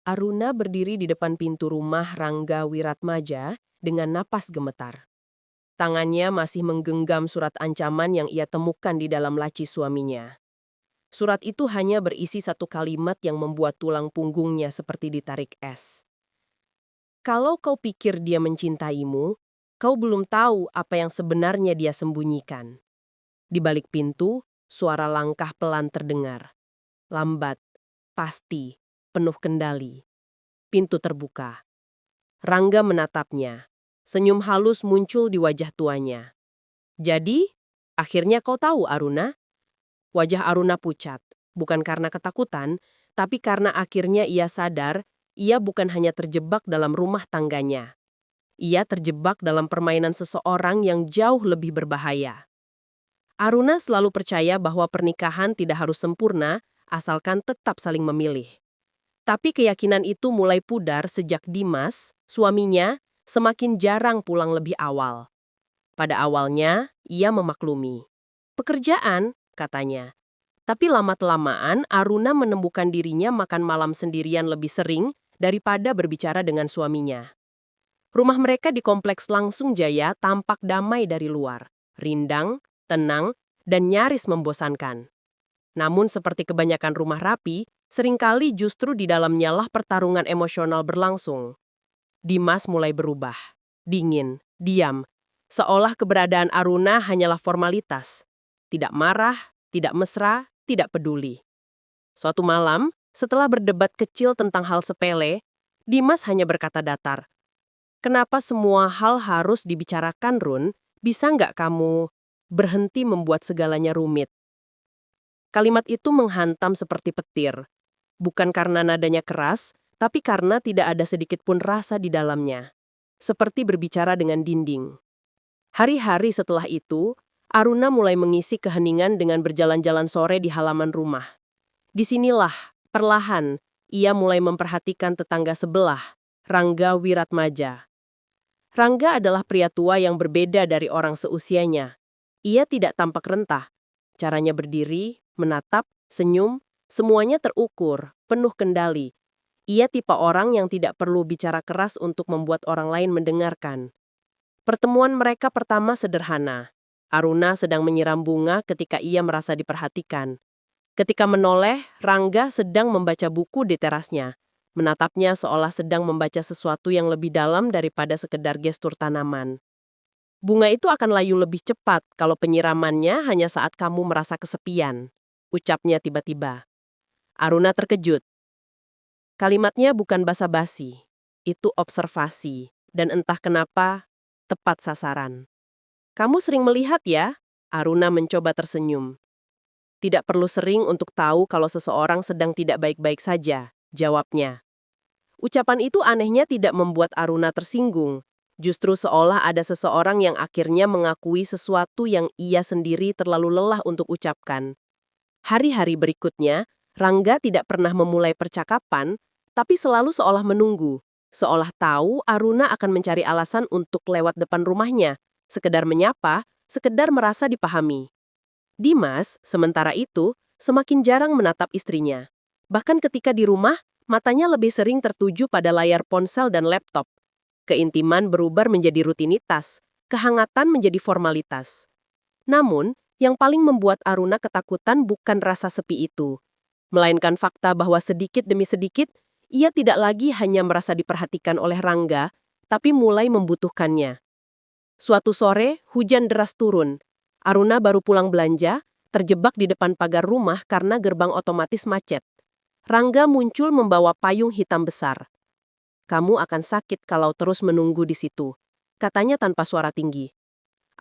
Aruna berdiri di depan pintu rumah Rangga Wiratmaja dengan napas gemetar. Tangannya masih menggenggam surat ancaman yang ia temukan di dalam laci suaminya. Surat itu hanya berisi satu kalimat yang membuat tulang punggungnya seperti ditarik es. Kalau kau pikir dia mencintaimu, kau belum tahu apa yang sebenarnya dia sembunyikan. Di balik pintu, suara langkah pelan terdengar. Lambat, pasti, penuh kendali. Pintu terbuka. Rangga menatapnya. Senyum halus muncul di wajah tuanya. Jadi, akhirnya kau tahu, Aruna? Wajah Aruna pucat, bukan karena ketakutan, tapi karena akhirnya ia sadar, ia bukan hanya terjebak dalam rumah tangganya. Ia terjebak dalam permainan seseorang yang jauh lebih berbahaya. Aruna selalu percaya bahwa pernikahan tidak harus sempurna, asalkan tetap saling memilih. Tapi keyakinan itu mulai pudar sejak Dimas, suaminya, semakin jarang pulang lebih awal. Pada awalnya, ia memaklumi. Pekerjaan, katanya. Tapi lama-kelamaan, Aruna menemukan dirinya makan malam sendirian lebih sering daripada berbicara dengan suaminya. Rumah mereka di kompleks Langsung Jaya tampak damai dari luar, rindang, tenang, dan nyaris membosankan. Namun seperti kebanyakan rumah rapi, seringkali justru di dalamnya lah pertarungan emosional berlangsung. Dimas mulai berubah. Dingin, diam. Seolah keberadaan Aruna hanyalah formalitas. Tidak marah, tidak mesra, tidak peduli. Suatu malam, setelah berdebat kecil tentang hal sepele, Dimas hanya berkata datar, "Kenapa semua hal harus dibicarakan, Run? Bisa nggak kamu berhenti membuat segalanya rumit?" Kalimat itu menghantam seperti petir. Bukan karena nadanya keras, tapi karena tidak ada sedikit pun rasa di dalamnya. Seperti berbicara dengan dinding. Hari-hari setelah itu, Aruna mulai mengisi keheningan dengan berjalan-jalan sore di halaman rumah. Disinilah, perlahan, ia mulai memperhatikan tetangga sebelah, Rangga Wiratmaja. Rangga adalah pria tua yang berbeda dari orang seusianya. Ia tidak tampak rentah. Caranya berdiri, menatap, senyum, semuanya terukur, penuh kendali. Ia tipe orang yang tidak perlu bicara keras untuk membuat orang lain mendengarkan. Pertemuan mereka pertama sederhana. Aruna sedang menyiram bunga ketika ia merasa diperhatikan. Ketika menoleh, Rangga sedang membaca buku di terasnya. Menatapnya seolah sedang membaca sesuatu yang lebih dalam daripada sekedar gestur tanaman. Bunga itu akan layu lebih cepat kalau penyiramannya hanya saat kamu merasa kesepian, ucapnya tiba-tiba. Aruna terkejut. Kalimatnya bukan basa-basi, itu observasi, dan entah kenapa, tepat sasaran. Kamu sering melihat ya? Aruna mencoba tersenyum. Tidak perlu sering untuk tahu kalau seseorang sedang tidak baik-baik saja, jawabnya. Ucapan itu anehnya tidak membuat Aruna tersinggung. Justru seolah ada seseorang yang akhirnya mengakui sesuatu yang ia sendiri terlalu lelah untuk ucapkan. Hari-hari berikutnya, Rangga tidak pernah memulai percakapan, tapi selalu seolah menunggu. Seolah tahu Aruna akan mencari alasan untuk lewat depan rumahnya, sekedar menyapa, sekedar merasa dipahami. Dimas, sementara itu, semakin jarang menatap istrinya. Bahkan ketika di rumah, matanya lebih sering tertuju pada layar ponsel dan laptop. Keintiman berubah menjadi rutinitas, kehangatan menjadi formalitas. Namun, yang paling membuat Aruna ketakutan bukan rasa sepi itu, melainkan fakta bahwa sedikit demi sedikit, ia tidak lagi hanya merasa diperhatikan oleh Rangga, tapi mulai membutuhkannya. Suatu sore, hujan deras turun. Aruna baru pulang belanja, terjebak di depan pagar rumah karena gerbang otomatis macet. Rangga muncul membawa payung hitam besar. "Kamu akan sakit kalau terus menunggu di situ," katanya tanpa suara tinggi.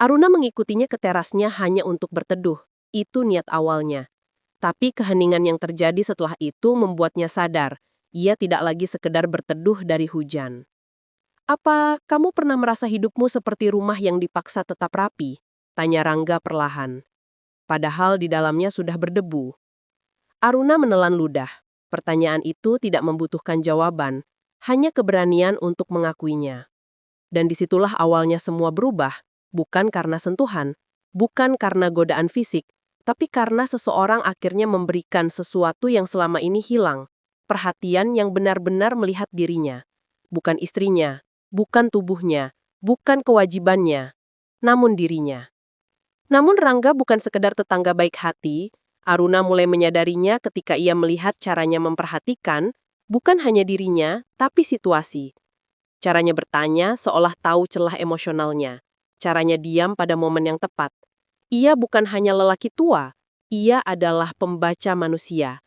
Aruna mengikutinya ke terasnya hanya untuk berteduh. Itu niat awalnya. Tapi keheningan yang terjadi setelah itu membuatnya sadar. Ia tidak lagi sekedar berteduh dari hujan. "Apa kamu pernah merasa hidupmu seperti rumah yang dipaksa tetap rapi?" Tanya Rangga perlahan. Padahal di dalamnya sudah berdebu. Aruna menelan ludah. Pertanyaan itu tidak membutuhkan jawaban, hanya keberanian untuk mengakuinya. Dan disitulah awalnya semua berubah, bukan karena sentuhan, bukan karena godaan fisik, tapi karena seseorang akhirnya memberikan sesuatu yang selama ini hilang, perhatian yang benar-benar melihat dirinya. Bukan istrinya, bukan tubuhnya, bukan kewajibannya, namun dirinya. Namun Rangga bukan sekedar tetangga baik hati. Aruna mulai menyadarinya ketika ia melihat caranya memperhatikan, bukan hanya dirinya, tapi situasi. Caranya bertanya seolah tahu celah emosionalnya. Caranya diam pada momen yang tepat. Ia bukan hanya lelaki tua, ia adalah pembaca manusia.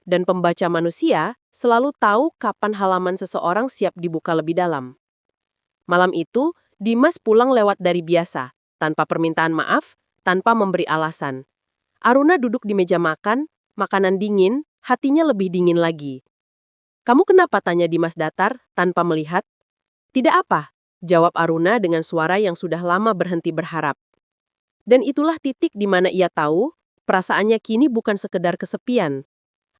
Dan pembaca manusia selalu tahu kapan halaman seseorang siap dibuka lebih dalam. Malam itu, Dimas pulang lewat dari biasa, tanpa permintaan maaf, tanpa memberi alasan. Aruna duduk di meja makan, makanan dingin, hatinya lebih dingin lagi. "Kamu kenapa?" tanya Dimas datar, tanpa melihat. "Tidak apa," jawab Aruna dengan suara yang sudah lama berhenti berharap. Dan itulah titik di mana ia tahu, perasaannya kini bukan sekedar kesepian.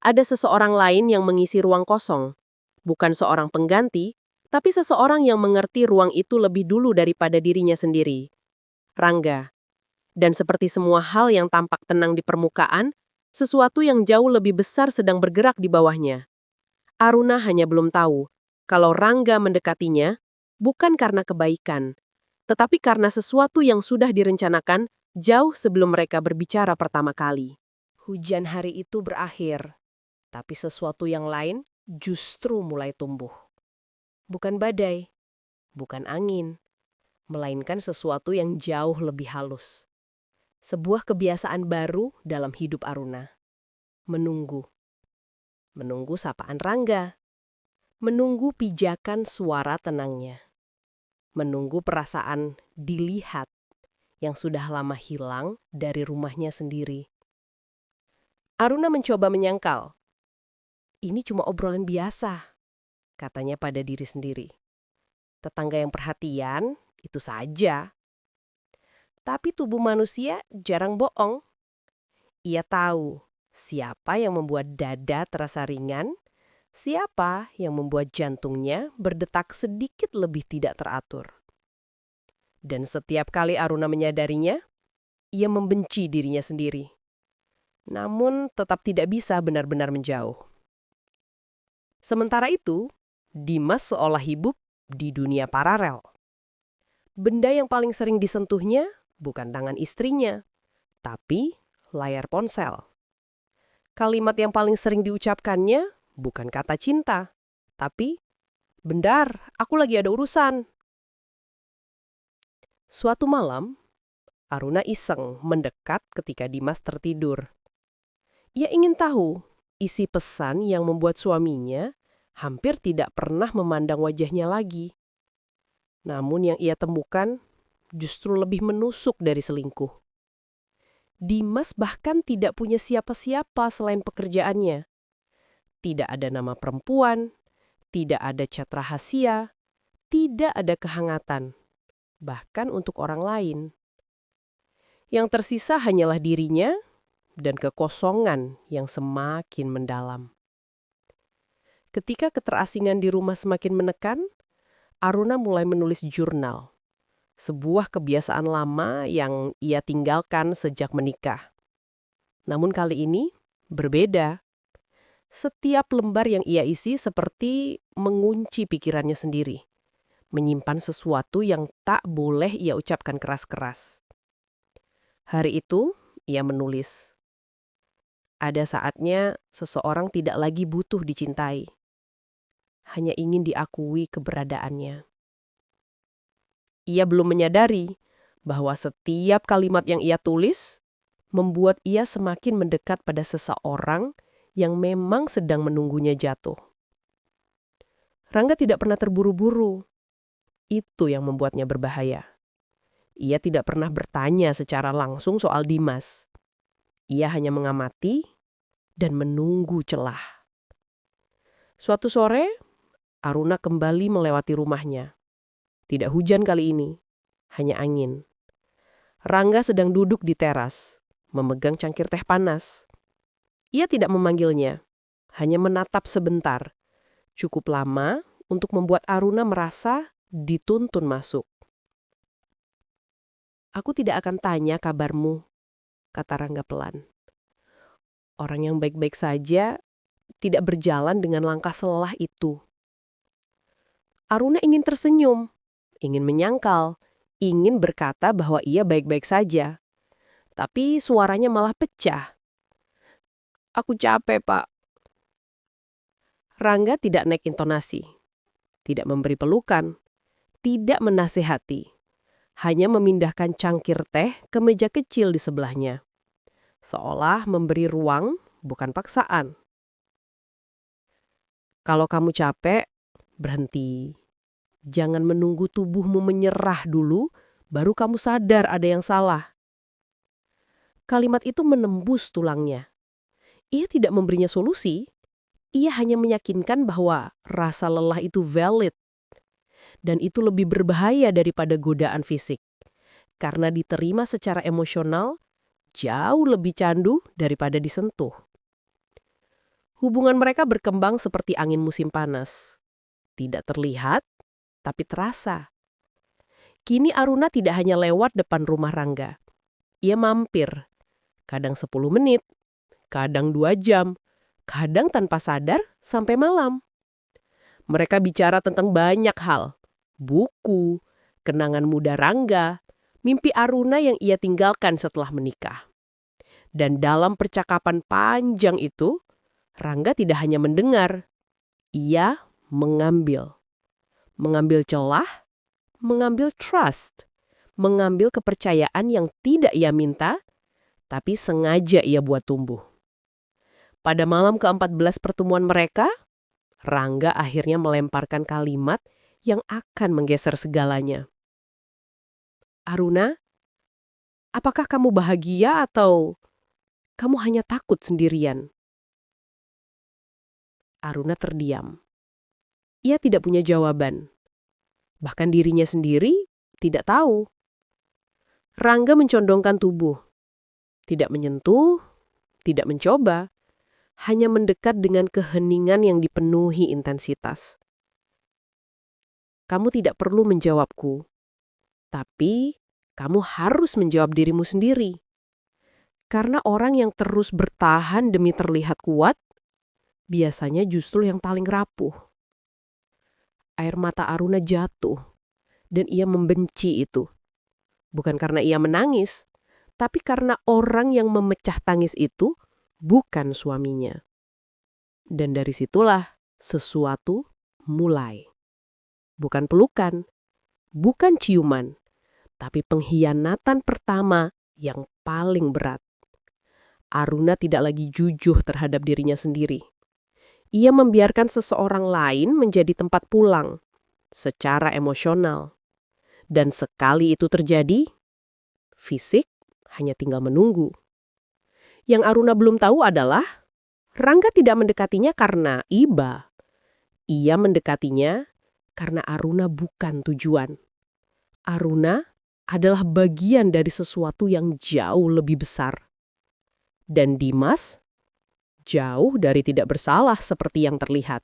Ada seseorang lain yang mengisi ruang kosong. Bukan seorang pengganti, tapi seseorang yang mengerti ruang itu lebih dulu daripada dirinya sendiri. Rangga. Dan seperti semua hal yang tampak tenang di permukaan, sesuatu yang jauh lebih besar sedang bergerak di bawahnya. Aruna hanya belum tahu kalau Rangga mendekatinya bukan karena kebaikan, tetapi karena sesuatu yang sudah direncanakan jauh sebelum mereka berbicara pertama kali. Hujan hari itu berakhir, tapi sesuatu yang lain justru mulai tumbuh. Bukan badai, bukan angin, melainkan sesuatu yang jauh lebih halus. Sebuah kebiasaan baru dalam hidup Aruna. Menunggu. Menunggu sapaan Rangga. Menunggu pijakan suara tenangnya. Menunggu perasaan dilihat yang sudah lama hilang dari rumahnya sendiri. Aruna mencoba menyangkal. Ini cuma obrolan biasa, katanya pada diri sendiri. Tetangga yang perhatian, itu saja. Tapi tubuh manusia jarang bohong. Ia tahu siapa yang membuat dada terasa ringan, siapa yang membuat jantungnya berdetak sedikit lebih tidak teratur. Dan setiap kali Aruna menyadarinya, ia membenci dirinya sendiri. Namun tetap tidak bisa benar-benar menjauh. Sementara itu, Dimas seolah hidup di dunia paralel. Benda yang paling sering disentuhnya bukan tangan istrinya, tapi layar ponsel. Kalimat yang paling sering diucapkannya bukan kata cinta, tapi, "Bentar, aku lagi ada urusan." Suatu malam, Aruna iseng mendekat ketika Dimas tertidur. Ia ingin tahu isi pesan yang membuat suaminya hampir tidak pernah memandang wajahnya lagi. Namun yang ia temukan justru lebih menusuk dari selingkuh. Dimas bahkan tidak punya siapa-siapa selain pekerjaannya. Tidak ada nama perempuan, tidak ada chat rahasia, tidak ada kehangatan, bahkan untuk orang lain. Yang tersisa hanyalah dirinya dan kekosongan yang semakin mendalam. Ketika keterasingan di rumah semakin menekan, Aruna mulai menulis jurnal. Sebuah kebiasaan lama yang ia tinggalkan sejak menikah. Namun kali ini berbeda. Setiap lembar yang ia isi seperti mengunci pikirannya sendiri. Menyimpan sesuatu yang tak boleh ia ucapkan keras-keras. Hari itu ia menulis. Ada saatnya seseorang tidak lagi butuh dicintai. Hanya ingin diakui keberadaannya. Ia belum menyadari bahwa setiap kalimat yang ia tulis membuat ia semakin mendekat pada seseorang yang memang sedang menunggunya jatuh. Rangga tidak pernah terburu-buru. Itu yang membuatnya berbahaya. Ia tidak pernah bertanya secara langsung soal Dimas. Ia hanya mengamati dan menunggu celah. Suatu sore, Aruna kembali melewati rumahnya. Tidak hujan kali ini, hanya angin. Rangga sedang duduk di teras, memegang cangkir teh panas. Ia tidak memanggilnya, hanya menatap sebentar. Cukup lama untuk membuat Aruna merasa dituntun masuk. "Aku tidak akan tanya kabarmu," kata Rangga pelan. "Orang yang baik-baik saja tidak berjalan dengan langkah selelah itu. Aruna ingin tersenyum, ingin menyangkal, ingin berkata bahwa ia baik-baik saja. Tapi suaranya malah pecah. "Aku capek, Pak." Rangga tidak naik intonasi, tidak memberi pelukan, tidak menasehati. Hanya memindahkan cangkir teh ke meja kecil di sebelahnya. Seolah memberi ruang, bukan paksaan. "Kalau kamu capek, berhenti. Jangan menunggu tubuhmu menyerah dulu, baru kamu sadar ada yang salah." Kalimat itu menembus tulangnya. Ia tidak memberinya solusi, ia hanya meyakinkan bahwa rasa lelah itu valid. Dan itu lebih berbahaya daripada godaan fisik. Karena diterima secara emosional, jauh lebih candu daripada disentuh. Hubungan mereka berkembang seperti angin musim panas. Tidak terlihat, tapi terasa. Kini Aruna tidak hanya lewat depan rumah Rangga. Ia mampir. Kadang 10 menit, kadang 2 jam, kadang tanpa sadar sampai malam. Mereka bicara tentang banyak hal. Buku, kenangan muda Rangga, mimpi Aruna yang ia tinggalkan setelah menikah. Dan dalam percakapan panjang itu, Rangga tidak hanya mendengar, ia mengambil. Mengambil celah, mengambil trust, mengambil kepercayaan yang tidak ia minta, tapi sengaja ia buat tumbuh. Pada malam ke-14 pertemuan mereka, Rangga akhirnya melemparkan kalimat yang akan menggeser segalanya. "Aruna, apakah kamu bahagia atau kamu hanya takut sendirian?" Aruna terdiam. Ia tidak punya jawaban. Bahkan dirinya sendiri tidak tahu. Rangga mencondongkan tubuh. Tidak menyentuh, tidak mencoba. Hanya mendekat dengan keheningan yang dipenuhi intensitas. "Kamu tidak perlu menjawabku. Tapi kamu harus menjawab dirimu sendiri. Karena orang yang terus bertahan demi terlihat kuat, biasanya justru yang paling rapuh." Air mata Aruna jatuh, dan ia membenci itu. Bukan karena ia menangis, tapi karena orang yang memecah tangis itu bukan suaminya. Dan dari situlah sesuatu mulai. Bukan pelukan, bukan ciuman, tapi pengkhianatan pertama yang paling berat. Aruna tidak lagi jujur terhadap dirinya sendiri. Ia membiarkan seseorang lain menjadi tempat pulang, secara emosional. Dan sekali itu terjadi, fisik hanya tinggal menunggu. Yang Aruna belum tahu adalah, Rangga tidak mendekatinya karena iba. Ia mendekatinya karena Aruna bukan tujuan. Aruna adalah bagian dari sesuatu yang jauh lebih besar. Dan Dimas jauh dari tidak bersalah seperti yang terlihat.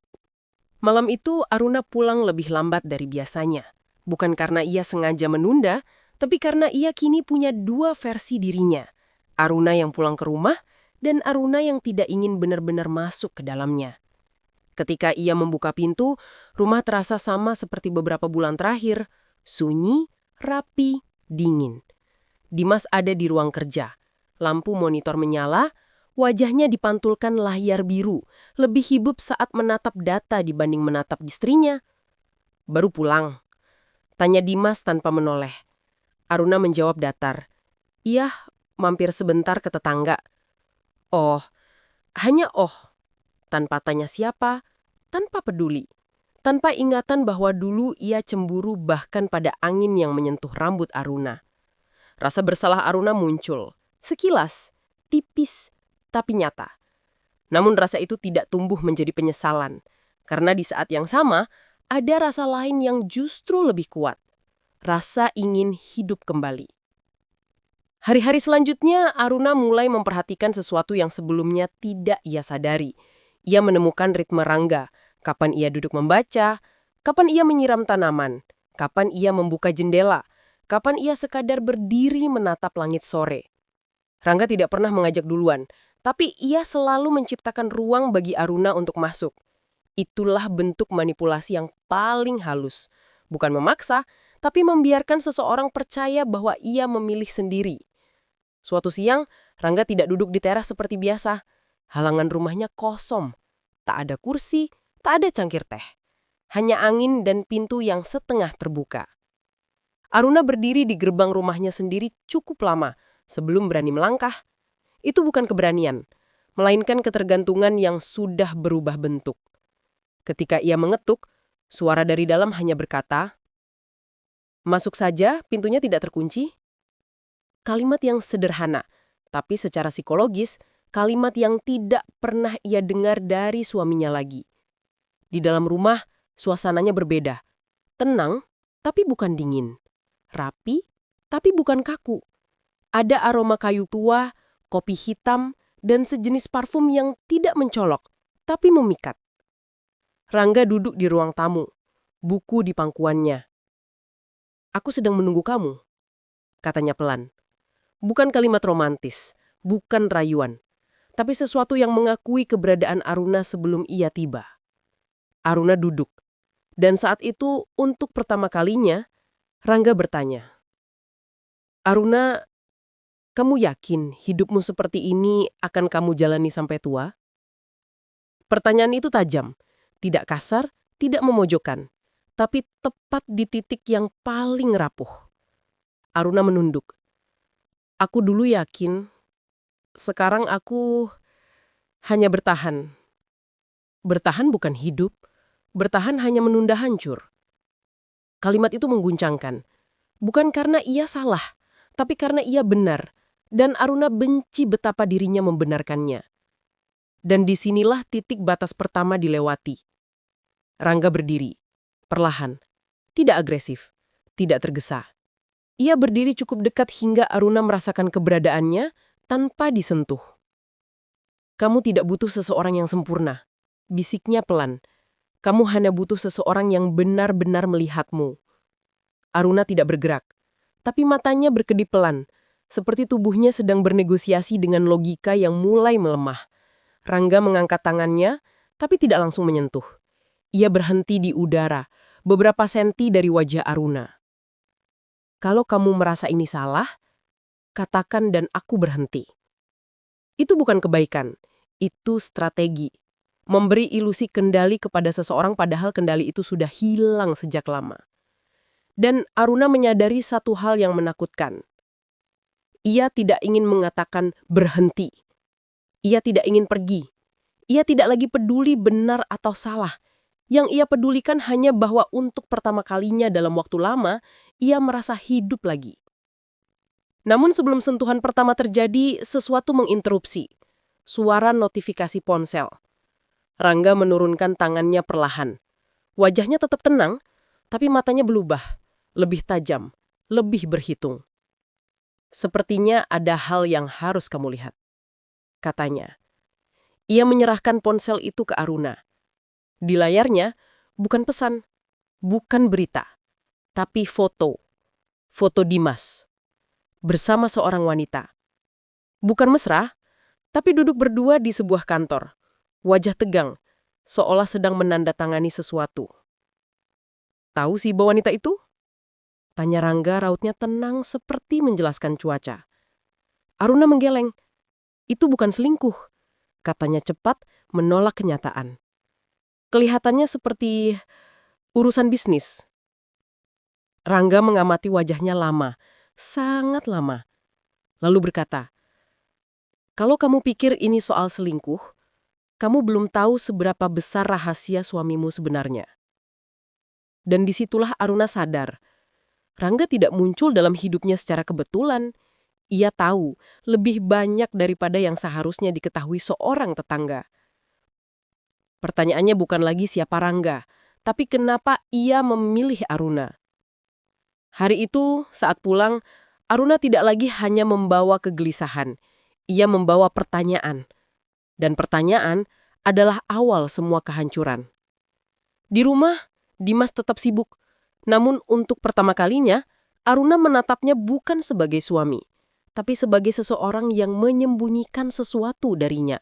Malam itu Aruna pulang lebih lambat dari biasanya. Bukan karena ia sengaja menunda, tapi karena ia kini punya 2 versi dirinya. Aruna yang pulang ke rumah, dan Aruna yang tidak ingin benar-benar masuk ke dalamnya. Ketika ia membuka pintu, rumah terasa sama seperti beberapa bulan terakhir. Sunyi, rapi, dingin. Dimas ada di ruang kerja. Lampu monitor menyala, wajahnya dipantulkan layar biru, lebih hidup saat menatap data dibanding menatap istrinya. "Baru pulang?" tanya Dimas tanpa menoleh. Aruna menjawab datar. "Iya, mampir sebentar ke tetangga." "Oh, hanya oh." Tanpa tanya siapa, tanpa peduli. Tanpa ingatan bahwa dulu ia cemburu bahkan pada angin yang menyentuh rambut Aruna. Rasa bersalah Aruna muncul. Sekilas, tipis, tapi nyata. Namun rasa itu tidak tumbuh menjadi penyesalan. Karena di saat yang sama, ada rasa lain yang justru lebih kuat. Rasa ingin hidup kembali. Hari-hari selanjutnya, Aruna mulai memperhatikan sesuatu yang sebelumnya tidak ia sadari. Ia menemukan ritme Rangga. Kapan ia duduk membaca, kapan ia menyiram tanaman, kapan ia membuka jendela, kapan ia sekadar berdiri menatap langit sore. Rangga tidak pernah mengajak duluan, Tapi ia selalu menciptakan ruang bagi Aruna untuk masuk. Itulah bentuk manipulasi yang paling halus. Bukan memaksa, tapi membiarkan seseorang percaya bahwa ia memilih sendiri. Suatu siang, Rangga tidak duduk di teras seperti biasa. Halangan rumahnya kosong. Tak ada kursi, tak ada cangkir teh. Hanya angin dan pintu yang setengah terbuka. Aruna berdiri di gerbang rumahnya sendiri cukup lama sebelum berani melangkah. Itu bukan keberanian, melainkan ketergantungan yang sudah berubah bentuk. Ketika ia mengetuk, suara dari dalam hanya berkata, "Masuk saja, pintunya tidak terkunci." Kalimat yang sederhana, tapi secara psikologis, kalimat yang tidak pernah ia dengar dari suaminya lagi. Di dalam rumah, suasananya berbeda. Tenang, tapi bukan dingin. Rapi, tapi bukan kaku. Ada aroma kayu tua, kopi hitam, dan sejenis parfum yang tidak mencolok, tapi memikat. Rangga duduk di ruang tamu, buku di pangkuannya. "Aku sedang menunggu kamu," katanya pelan. Bukan kalimat romantis, bukan rayuan, tapi sesuatu yang mengakui keberadaan Aruna sebelum ia tiba. Aruna duduk, dan saat itu untuk pertama kalinya, Rangga bertanya, "Aruna, kamu yakin hidupmu seperti ini akan kamu jalani sampai tua?" Pertanyaan itu tajam, tidak kasar, tidak memojokkan, tapi tepat di titik yang paling rapuh. Aruna menunduk. "Aku dulu yakin, sekarang aku hanya bertahan." Bertahan bukan hidup, bertahan hanya menunda hancur. Kalimat itu mengguncangkan, bukan karena ia salah, tapi karena ia benar, dan Aruna benci betapa dirinya membenarkannya. Dan disinilah titik batas pertama dilewati. Rangga berdiri, perlahan, tidak agresif, tidak tergesa. Ia berdiri cukup dekat hingga Aruna merasakan keberadaannya tanpa disentuh. "Kamu tidak butuh seseorang yang sempurna," bisiknya pelan. "Kamu hanya butuh seseorang yang benar-benar melihatmu." Aruna tidak bergerak, tapi matanya berkedip pelan, seperti tubuhnya sedang bernegosiasi dengan logika yang mulai melemah. Rangga mengangkat tangannya, tapi tidak langsung menyentuh. Ia berhenti di udara, beberapa senti dari wajah Aruna. "Kalau kamu merasa ini salah, katakan dan aku berhenti." Itu bukan kebaikan, itu strategi. Memberi ilusi kendali kepada seseorang padahal kendali itu sudah hilang sejak lama. Dan Aruna menyadari satu hal yang menakutkan. Ia tidak ingin mengatakan berhenti. Ia tidak ingin pergi. Ia tidak lagi peduli benar atau salah. Yang ia pedulikan hanya bahwa untuk pertama kalinya dalam waktu lama, ia merasa hidup lagi. Namun sebelum sentuhan pertama terjadi, sesuatu menginterupsi. Suara notifikasi ponsel. Rangga menurunkan tangannya perlahan. Wajahnya tetap tenang, tapi matanya berubah. Lebih tajam, lebih berhitung. "Sepertinya ada hal yang harus kamu lihat," katanya. Ia menyerahkan ponsel itu ke Aruna. Di layarnya, bukan pesan, bukan berita, tapi foto. Foto Dimas. Bersama seorang wanita. Bukan mesra, tapi duduk berdua di sebuah kantor. Wajah tegang, seolah sedang menandatangani sesuatu. "Tahu si wanita itu?" tanya Rangga, rautnya tenang seperti menjelaskan cuaca. Aruna menggeleng. "Itu bukan selingkuh," katanya cepat, menolak kenyataan. "Kelihatannya seperti urusan bisnis." Rangga mengamati wajahnya lama, sangat lama. Lalu berkata, "Kalau kamu pikir ini soal selingkuh, kamu belum tahu seberapa besar rahasia suamimu sebenarnya." Dan disitulah Aruna sadar. Rangga tidak muncul dalam hidupnya secara kebetulan. Ia tahu lebih banyak daripada yang seharusnya diketahui seorang tetangga. Pertanyaannya bukan lagi siapa Rangga, tapi kenapa ia memilih Aruna. Hari itu, saat pulang, Aruna tidak lagi hanya membawa kegelisahan. Ia membawa pertanyaan. Dan pertanyaan adalah awal semua kehancuran. Di rumah, Dimas tetap sibuk. Namun untuk pertama kalinya, Aruna menatapnya bukan sebagai suami, tapi sebagai seseorang yang menyembunyikan sesuatu darinya.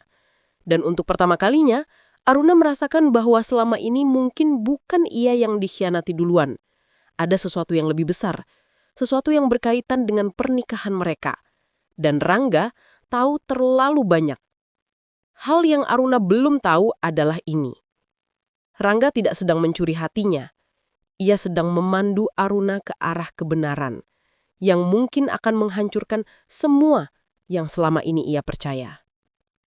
Dan untuk pertama kalinya, Aruna merasakan bahwa selama ini mungkin bukan ia yang dikhianati duluan. Ada sesuatu yang lebih besar, sesuatu yang berkaitan dengan pernikahan mereka. Dan Rangga tahu terlalu banyak. Hal yang Aruna belum tahu adalah ini. Rangga tidak sedang mencuri hatinya. Ia sedang memandu Aruna ke arah kebenaran, yang mungkin akan menghancurkan semua yang selama ini ia percaya.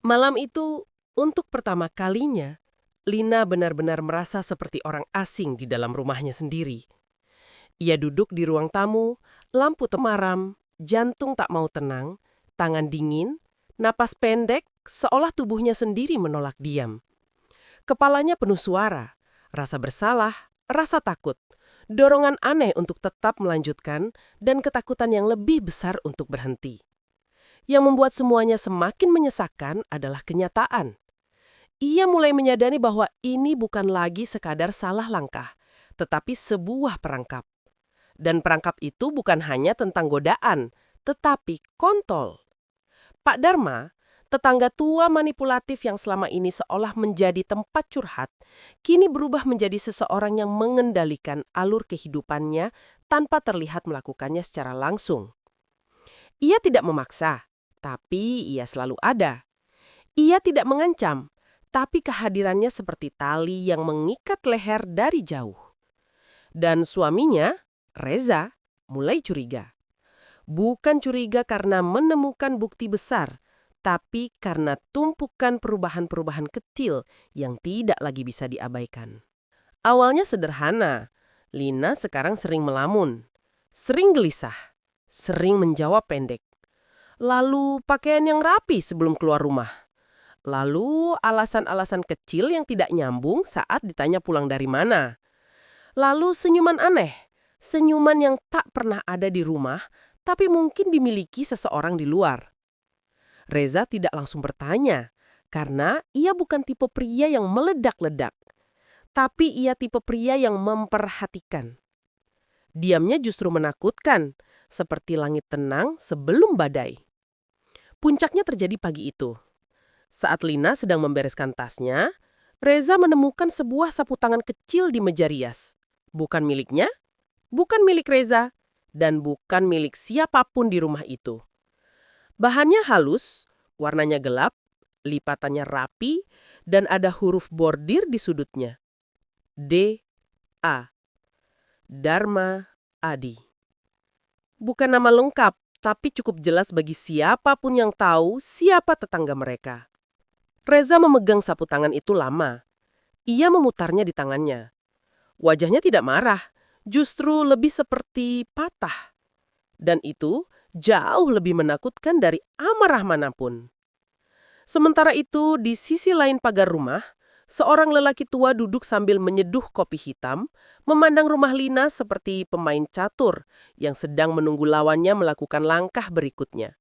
Malam itu, untuk pertama kalinya, Lina benar-benar merasa seperti orang asing di dalam rumahnya sendiri. Ia duduk di ruang tamu, lampu temaram, jantung tak mau tenang, tangan dingin, napas pendek, seolah tubuhnya sendiri menolak diam. Kepalanya penuh suara, rasa bersalah, rasa takut, dorongan aneh untuk tetap melanjutkan, dan ketakutan yang lebih besar untuk berhenti. Yang membuat semuanya semakin menyesakan adalah kenyataan. Ia mulai menyadari bahwa ini bukan lagi sekadar salah langkah, tetapi sebuah perangkap. Dan perangkap itu bukan hanya tentang godaan, tetapi kontol. Pak Dharma, tetangga tua manipulatif yang selama ini seolah menjadi tempat curhat, kini berubah menjadi seseorang yang mengendalikan alur kehidupannya tanpa terlihat melakukannya secara langsung. Ia tidak memaksa, tapi ia selalu ada. Ia tidak mengancam, tapi kehadirannya seperti tali yang mengikat leher dari jauh. Dan suaminya, Reza, mulai curiga. Bukan curiga karena menemukan bukti besar, tapi karena tumpukan perubahan-perubahan kecil yang tidak lagi bisa diabaikan. Awalnya sederhana, Lina sekarang sering melamun, sering gelisah, sering menjawab pendek. Lalu pakaian yang rapi sebelum keluar rumah. Lalu alasan-alasan kecil yang tidak nyambung saat ditanya pulang dari mana. Lalu senyuman aneh, senyuman yang tak pernah ada di rumah, tapi mungkin dimiliki seseorang di luar. Reza tidak langsung bertanya, karena ia bukan tipe pria yang meledak-ledak. Tapi ia tipe pria yang memperhatikan. Diamnya justru menakutkan, seperti langit tenang sebelum badai. Puncaknya terjadi pagi itu. Saat Lina sedang membereskan tasnya, Reza menemukan sebuah sapu tangan kecil di meja rias. Bukan miliknya, bukan milik Reza, dan bukan milik siapapun di rumah itu. Bahannya halus, warnanya gelap, lipatannya rapi, dan ada huruf bordir di sudutnya. D.A. Dharma Adi. Bukan nama lengkap, tapi cukup jelas bagi siapapun yang tahu siapa tetangga mereka. Reza memegang sapu tangan itu lama. Ia memutarnya di tangannya. Wajahnya tidak marah, justru lebih seperti patah. Dan itu jauh lebih menakutkan dari amarah manapun. Sementara itu, di sisi lain pagar rumah, seorang lelaki tua duduk sambil menyeduh kopi hitam, memandang rumah Lina seperti pemain catur yang sedang menunggu lawannya melakukan langkah berikutnya.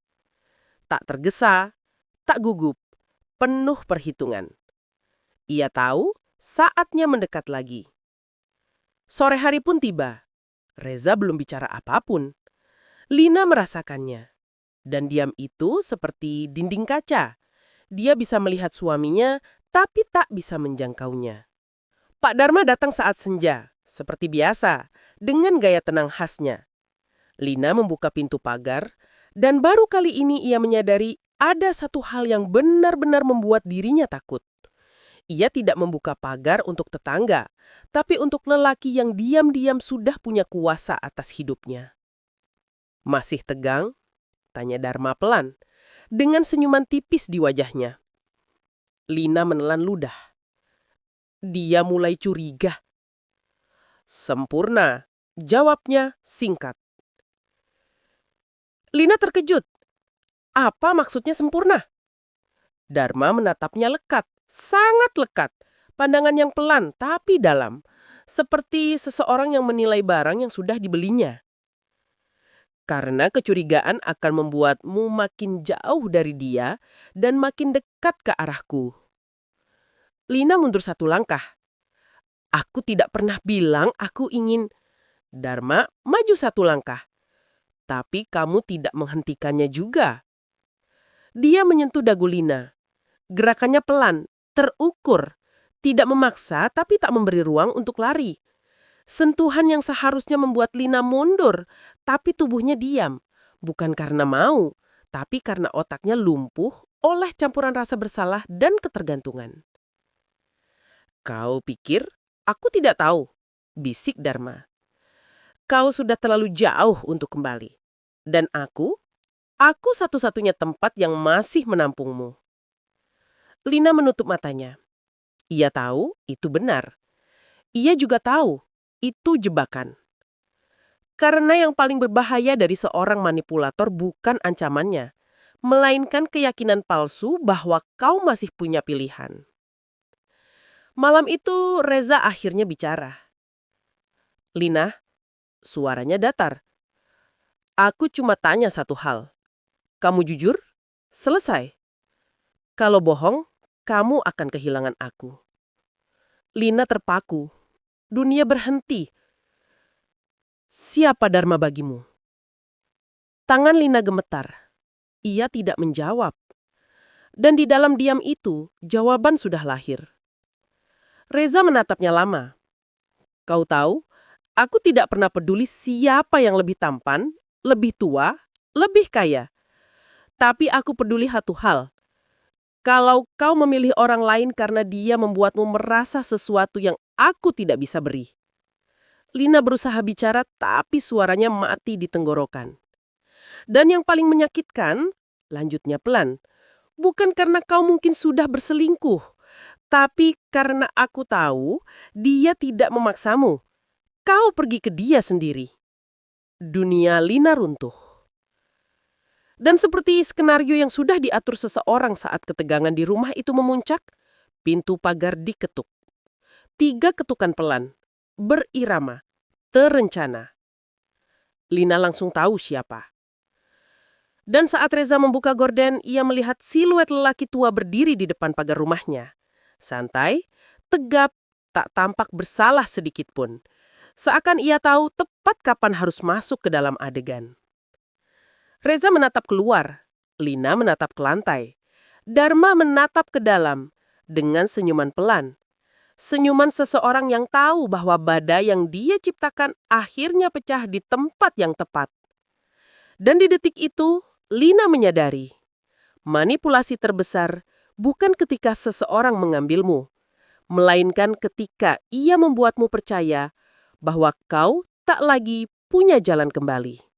Tak tergesa, tak gugup, penuh perhitungan. Ia tahu saatnya mendekat lagi. Sore hari pun tiba. Reza belum bicara apapun. Lina merasakannya. Dan diam itu seperti dinding kaca. Dia bisa melihat suaminya, tapi tak bisa menjangkaunya. Pak Dharma datang saat senja, seperti biasa, dengan gaya tenang khasnya. Lina membuka pintu pagar, dan baru kali ini ia menyadari ada satu hal yang benar-benar membuat dirinya takut. Ia tidak membuka pagar untuk tetangga, tapi untuk lelaki yang diam-diam sudah punya kuasa atas hidupnya. Masih tegang? Tanya Dharma pelan, dengan senyuman tipis di wajahnya. Lina menelan ludah. Dia mulai curiga. Sempurna, jawabnya singkat. Lina terkejut. Apa maksudnya sempurna? Dharma menatapnya lekat, sangat lekat. Pandangan yang pelan tapi dalam. Seperti seseorang yang menilai barang yang sudah dibelinya. Karena kecurigaan akan membuatmu makin jauh dari dia dan makin dekat ke arahku. Lina mundur satu langkah. Aku tidak pernah bilang aku ingin. Dharma maju satu langkah. Tapi kamu tidak menghentikannya juga. Dia menyentuh dagu Lina. Gerakannya pelan, terukur. Tidak memaksa tapi tak memberi ruang untuk lari. Sentuhan yang seharusnya membuat Lina mundur, tapi tubuhnya diam. Bukan karena mau, tapi karena otaknya lumpuh oleh campuran rasa bersalah dan ketergantungan. Kau pikir aku tidak tahu? Bisik Dharma. Kau sudah terlalu jauh untuk kembali. Dan aku satu-satunya tempat yang masih menampungmu. Lina menutup matanya. Ia tahu itu benar. Ia juga tahu itu jebakan. Karena yang paling berbahaya dari seorang manipulator bukan ancamannya, melainkan keyakinan palsu bahwa kau masih punya pilihan. Malam itu Reza akhirnya bicara. Lina, suaranya datar. Aku cuma tanya satu hal. Kamu jujur? Selesai. Kalau bohong, kamu akan kehilangan aku. Lina terpaku. Dunia berhenti. Siapa Dharma bagimu? Tangan Lina gemetar. Ia tidak menjawab. Dan di dalam diam itu, jawaban sudah lahir. Reza menatapnya lama. Kau tahu, aku tidak pernah peduli siapa yang lebih tampan, lebih tua, lebih kaya. Tapi aku peduli satu hal. Kalau kau memilih orang lain karena dia membuatmu merasa sesuatu yang aku tidak bisa beri. Lina berusaha bicara tapi suaranya mati di tenggorokan. Dan yang paling menyakitkan, lanjutnya pelan, bukan karena kau mungkin sudah berselingkuh, tapi karena aku tahu dia tidak memaksamu. Kau pergi ke dia sendiri. Dunia Lina runtuh. Dan seperti skenario yang sudah diatur seseorang saat ketegangan di rumah itu memuncak, pintu pagar diketuk. 3 ketukan pelan, berirama, terencana. Lina langsung tahu siapa. Dan saat Reza membuka gorden, ia melihat siluet lelaki tua berdiri di depan pagar rumahnya. Santai, tegap, tak tampak bersalah sedikit pun. Seakan ia tahu tepat kapan harus masuk ke dalam adegan. Reza menatap keluar, Lina menatap ke lantai. Dharma menatap ke dalam, dengan senyuman pelan. Senyuman seseorang yang tahu bahwa badai yang dia ciptakan akhirnya pecah di tempat yang tepat. Dan di detik itu, Lina menyadari, manipulasi terbesar bukan ketika seseorang mengambilmu, melainkan ketika ia membuatmu percaya bahwa kau tak lagi punya jalan kembali.